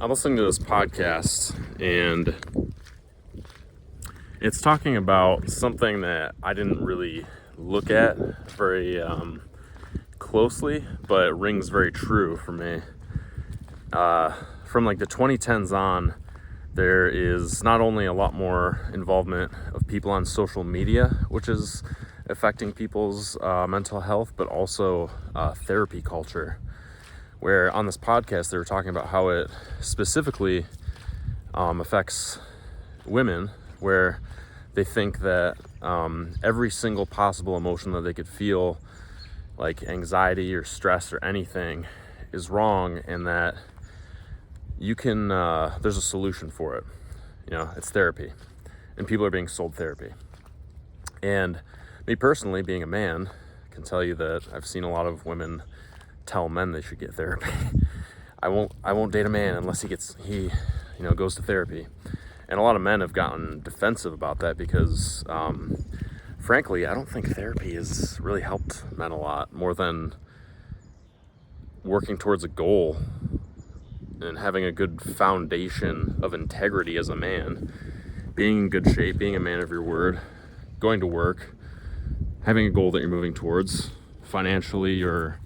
I'm listening to this podcast, and it's talking about something that I didn't really look at very closely, but it rings very true for me. From like the 2010s on, there is not only a lot more involvement of people on social media, which is affecting people's mental health, but also therapy culture. Where on this podcast, they were talking about how it specifically affects women, where they think that every single possible emotion that they could feel, like anxiety or stress or anything, is wrong, and that you can, there's a solution for it. You know, it's therapy, and people are being sold therapy. And me personally, being a man, can tell you that I've seen a lot of women tell men they should get therapy. I won't date a man unless he goes to therapy. And a lot of men have gotten defensive about that because frankly, I don't think therapy has really helped men a lot more than working towards a goal and having a good foundation of integrity as a man, being in good shape, being a man of your word, going to work, having a goal that you're moving towards financially or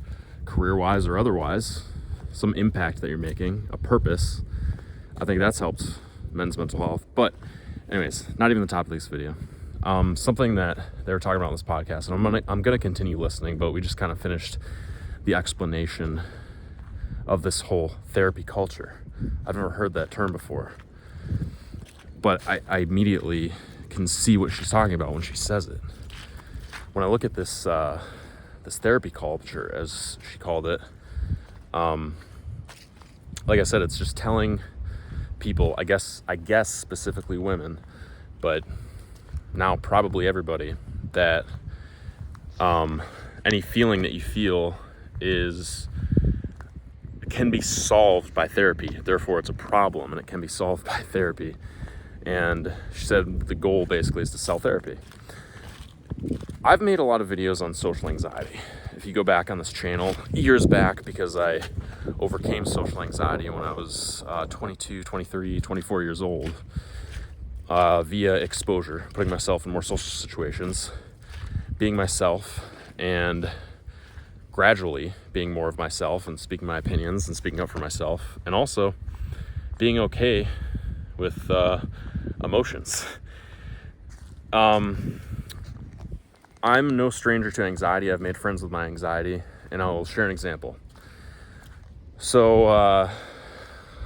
career-wise or otherwise, some impact that you're making, a purpose. I think that's helped men's mental health. But anyways, not even the topic of this video. Something that they were talking about on this podcast, and I'm gonna continue listening, but we just kind of finished the explanation of this whole therapy culture. I've never heard that term before, but I immediately can see what she's talking about when she says it. When I look at this therapy culture, as she called it, like I said, it's just telling people, I guess specifically women, but now probably everybody, that any feeling that you feel can be solved by therapy. Therefore, it's a problem, and it can be solved by therapy. And she said the goal basically is to sell therapy. I've made a lot of videos on social anxiety. If you go back on this channel years back, because I overcame social anxiety when I was 22, 23, 24 years old via exposure, putting myself in more social situations, being myself, and gradually being more of myself and speaking my opinions and speaking up for myself, and also being okay with emotions. I'm no stranger to anxiety. I've made friends with my anxiety, and I'll share an example. So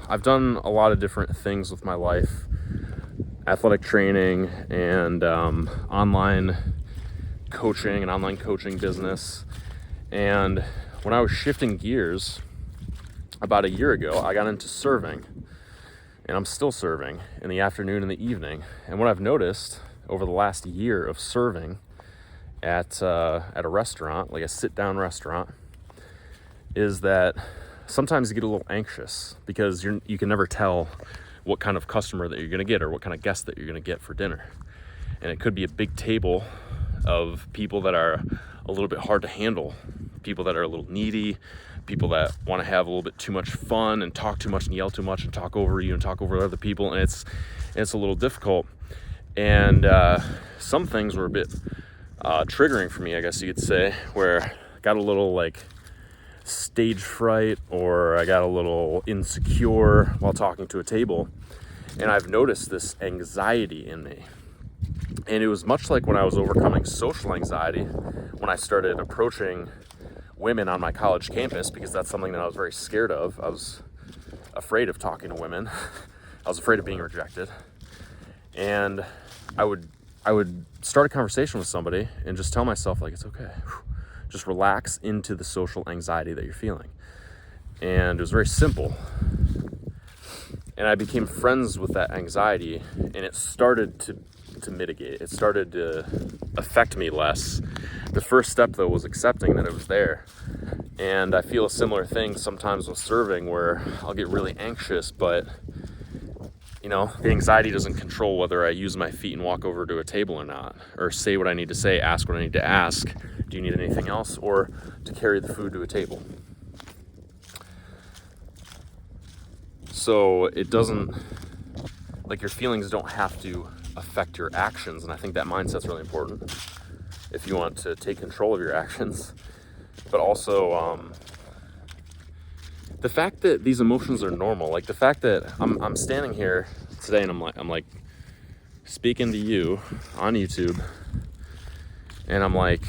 I've done a lot of different things with my life, athletic training and online coaching and online coaching business. And when I was shifting gears about a year ago, I got into serving, and I'm still serving in the afternoon and the evening. And what I've noticed over the last year of serving at a restaurant, like a sit-down restaurant, is that sometimes you get a little anxious because you can never tell what kind of customer that you're going to get or what kind of guest that you're going to get for dinner. And it could be a big table of people that are a little bit hard to handle, people that are a little needy, people that want to have a little bit too much fun and talk too much and yell too much and talk over you and talk over other people, and it's a little difficult. And some things were a bit triggering for me, I guess you could say, where I got a little like stage fright, or I got a little insecure while talking to a table, and I've noticed this anxiety in me. And it was much like when I was overcoming social anxiety, when I started approaching women on my college campus, because that's something that I was very scared of. I was afraid of talking to women. I was afraid of being rejected. And I would start a conversation with somebody and just tell myself, like, it's okay. Just relax into the social anxiety that you're feeling. And it was very simple. And I became friends with that anxiety, and it started to mitigate. It started to affect me less. The first step, though, was accepting that it was there. And I feel a similar thing sometimes with serving, where I'll get really anxious, but the anxiety doesn't control whether I use my feet and walk over to a table or not, or say what I need to say, ask what I need to ask, do you need anything else, or to carry the food to a table. So it doesn't, like, your feelings don't have to affect your actions. And I think that mindset's really important if you want to take control of your actions. But also, the fact that these emotions are normal, like the fact that I'm standing here today and I'm like speaking to you on YouTube, and I'm like,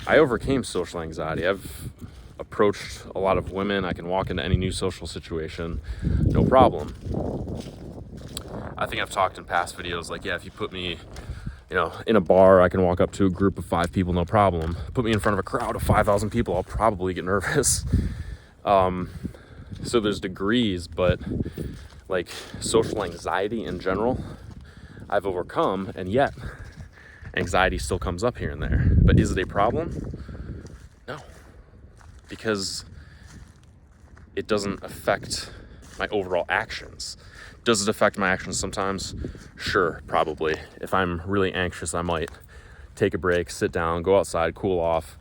I overcame social anxiety. I've approached a lot of women. I can walk into any new social situation, no problem. I think I've talked in past videos, like, yeah, if you put me, in a bar, I can walk up to a group of 5 people, no problem. Put me in front of a crowd of 5,000 people, I'll probably get nervous. So there's degrees, but like social anxiety in general, I've overcome, and yet anxiety still comes up here and there. But is it a problem? No, because it doesn't affect my overall actions. Does it affect my actions sometimes? Sure, probably. If I'm really anxious, I might take a break, sit down, go outside, cool off.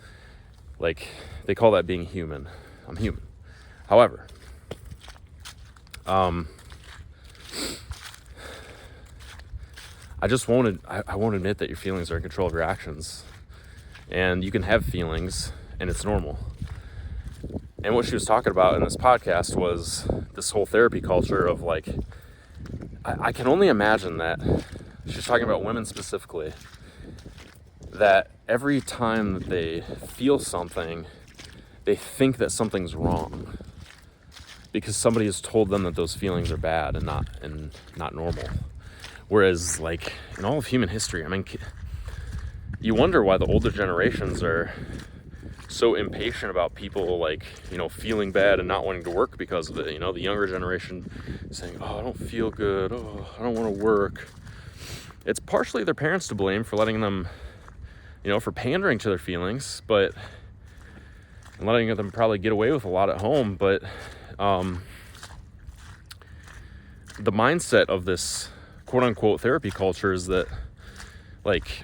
Like, they call that being human. I'm human. However, I won't admit that your feelings are in control of your actions. And you can have feelings, and it's normal. And what she was talking about in this podcast was this whole therapy culture of, like, I can only imagine that she's talking about women specifically, that every time that they feel something, they think that something's wrong because somebody has told them that those feelings are bad and not normal. Whereas, like, in all of human history, I mean, you wonder why the older generations are so impatient about people, like, feeling bad and not wanting to work because of it. The younger generation saying, oh, I don't feel good, oh, I don't want to work. It's partially their parents to blame for letting them, for pandering to their feelings, and letting them probably get away with a lot at home. But the mindset of this quote unquote therapy culture is that, like,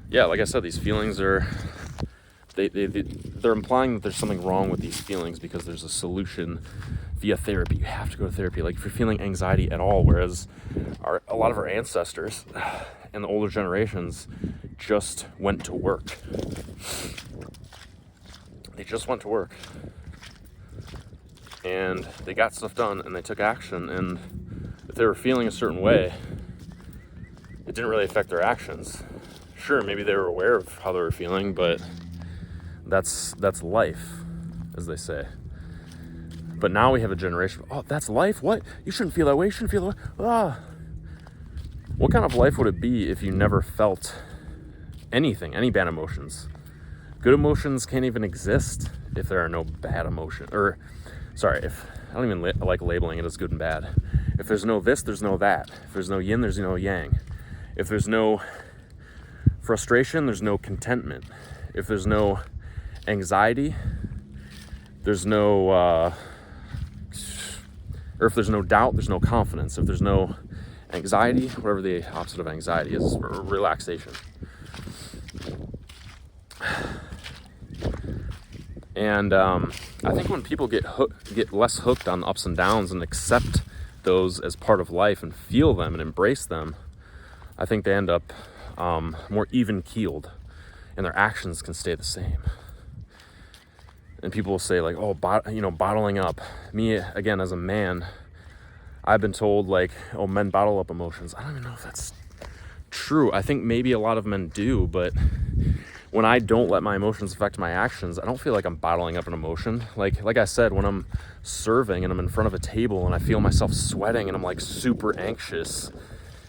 yeah, like I said, these feelings are, they're implying that there's something wrong with these feelings because there's a solution via therapy. You have to go to therapy. Like, if you're feeling anxiety at all, whereas a lot of our ancestors and the older generations just went to work. They just went to work. And they got stuff done and they took action. And if they were feeling a certain way, it didn't really affect their actions. Sure, maybe they were aware of how they were feeling, but that's life, as they say. But now we have a generation of, oh, that's life? What? You shouldn't feel that way. You shouldn't feel that way. Ah. What kind of life would it be if you never felt anything, any bad emotions? Good emotions can't even exist if there are no bad emotion. Or, sorry, I don't even like labeling it as good and bad. If there's no this, there's no that. If there's no yin, there's no yang. If there's no frustration, there's no contentment. If there's no anxiety, there's no, or if there's no doubt, there's no confidence. If there's no anxiety, whatever the opposite of anxiety is, relaxation. And I think when people get less hooked on the ups and downs and accept those as part of life and feel them and embrace them, I think they end up more even-keeled, and their actions can stay the same. And people will say, like, oh, bottling up. Me, again, as a man, I've been told, like, oh, men bottle up emotions. I don't even know if that's true. I think maybe a lot of men do, but when I don't let my emotions affect my actions, I don't feel like I'm bottling up an emotion. Like I said, when I'm serving and I'm in front of a table and I feel myself sweating and I'm, like, super anxious,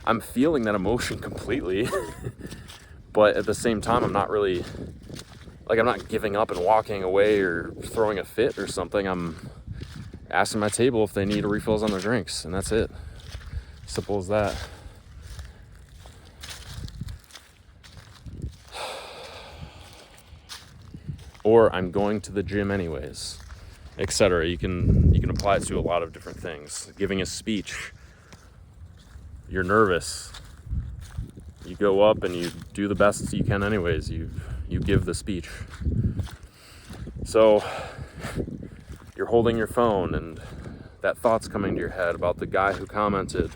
I'm feeling that emotion completely. But at the same time, I'm not really, like, I'm not giving up and walking away or throwing a fit or something. I'm asking my table if they need refills on their drinks, and that's it. Simple as that. Or I'm going to the gym anyways, etc. You can apply it to a lot of different things. Giving a speech, you're nervous. You go up and you do the best you can anyways. You give the speech. So you're holding your phone and that thought's coming to your head about the guy who commented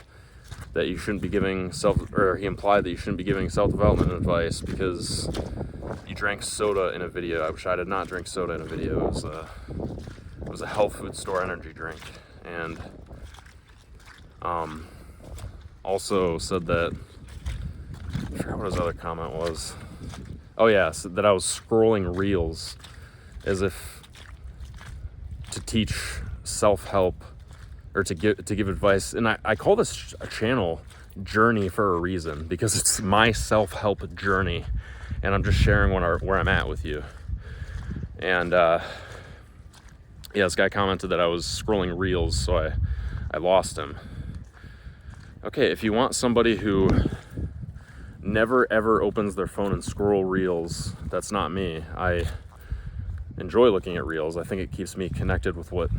that you shouldn't be giving he implied that you shouldn't be giving self-development advice because you drank soda in a video. I wish I did not drink soda in a video. It was a health food store energy drink. And also said that, I forgot what his other comment was. Oh yeah, so that I was scrolling reels as if to teach self-help or to give advice. And I call this a channel Journey for a reason, because it's my self-help journey, and I'm just sharing where I'm at with you. And yeah, this guy commented that I was scrolling reels, so I lost him. Okay, if you want somebody who never ever opens their phone and scroll reels, that's not me. I enjoy looking at reels. I think it keeps me connected with what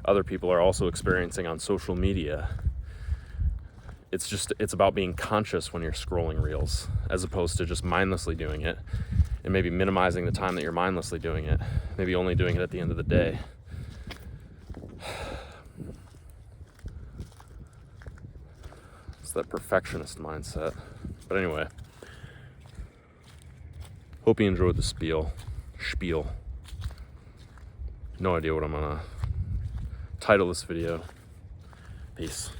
other people are also experiencing on social media. It's about being conscious when you're scrolling reels, as opposed to just mindlessly doing it, and maybe minimizing the time that you're mindlessly doing it, maybe only doing it at the end of the day. It's that perfectionist mindset. But anyway, hope you enjoyed the spiel. No idea what I'm gonna title this video. Peace.